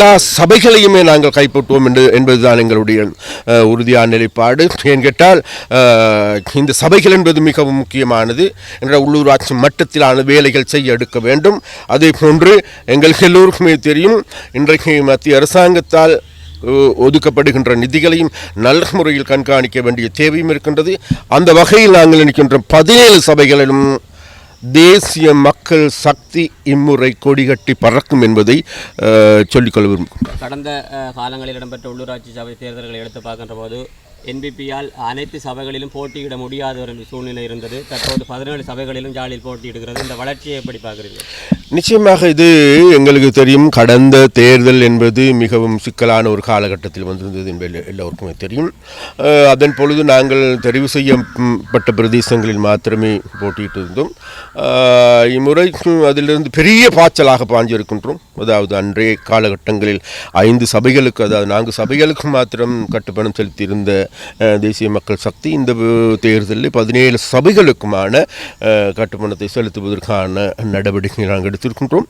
எல்லா சபைகளையுமே நாங்கள் கைப்பற்றுவோம் என்பதுதான் எங்களுடைய உறுதியான நிலைப்பாடு. ஏன் கேட்டால் இந்த சபைகள் என்பது மிகவும் முக்கியமானது. என்ற உள்ளூராட்சி மட்டத்திலான வேலைகள் செய்ய எடுக்க வேண்டும். அதே போன்று எங்களுக்கு எல்லோருக்குமே தெரியும், இன்றைக்கு மத்திய அரசாங்கத்தால் ஒதுக்கப்படுகின்ற நிதிகளையும் நல்ல முறையில் கண்காணிக்க வேண்டிய தேவையும் இருக்கின்றது. அந்த வகையில் நாங்கள் நினைக்கின்ற 17 சபைகளிலும் தேசிய மக்கள் சக்தி இம்முறை கொடிகட்டி பறக்கும் என்பதை சொல்லிக்கொள்ள விரும்புகிறோம். கடந்த காலங்களில் இடம்பெற்ற உள்ளூராட்சி சபை தேர்தல்களை எடுத்து பார்க்கின்ற போது என்பிபியால் அனைத்து சபைகளிலும் போட்டியிட முடியாத ஒரு சூழ்நிலை இருந்தது. தற்போது 17 சபைகளிலும் ஜாலியில் போட்டியிடுகிறது. இந்த வளர்ச்சியை எப்படி பார்க்குறீங்க? நிச்சயமாக இது எங்களுக்கு தெரியும். கடந்த தேர்தல் என்பது மிகவும் சிக்கலான ஒரு காலகட்டத்தில் வந்திருந்தது என்பது எல்லோருக்குமே தெரியும். அதன் பொழுது நாங்கள் தெரிவு செய்யப்பட்ட பிரதேசங்களில் மாத்திரமே போட்டியிட்டு இருந்தோம். இம்முறை அதிலிருந்து பெரிய பாய்ச்சலாக பாஞ்சிருக்கின்றோம். அதாவது அன்றைய காலகட்டங்களில் 5 சபைகளுக்கு, அதாவது 4 சபைகளுக்கு மாத்திரம் கட்டுப்பணம் செலுத்தியிருந்த தேசிய மக்கள் சக்தி இந்த தேர்தலில் 17 சபைகளுக்குமான கட்டுப்பணத்தை செலுத்துவதற்கான நடவடிக்கை நாங்கள் எடுத்திருக்கின்றோம்.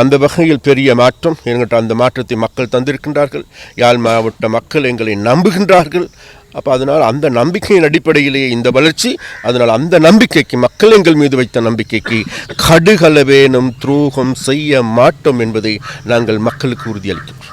அந்த வகையில் பெரிய மாற்றம். என்கிட்ட அந்த மாற்றத்தை மக்கள் தந்திருக்கின்றார்கள். யாழ் மாவட்ட மக்கள் எங்களை நம்புகின்றார்கள். அப்போ அதனால் அந்த நம்பிக்கையின் அடிப்படையிலேயே இந்த வளர்ச்சி. அதனால் அந்த நம்பிக்கைக்கு, மக்கள் எங்கள் மீது வைத்த நம்பிக்கைக்கு கடுகளவேனும் துரோகம் செய்ய மாட்டோம் என்பதை நாங்கள் மக்களுக்கு உறுதியளிக்கின்றோம்.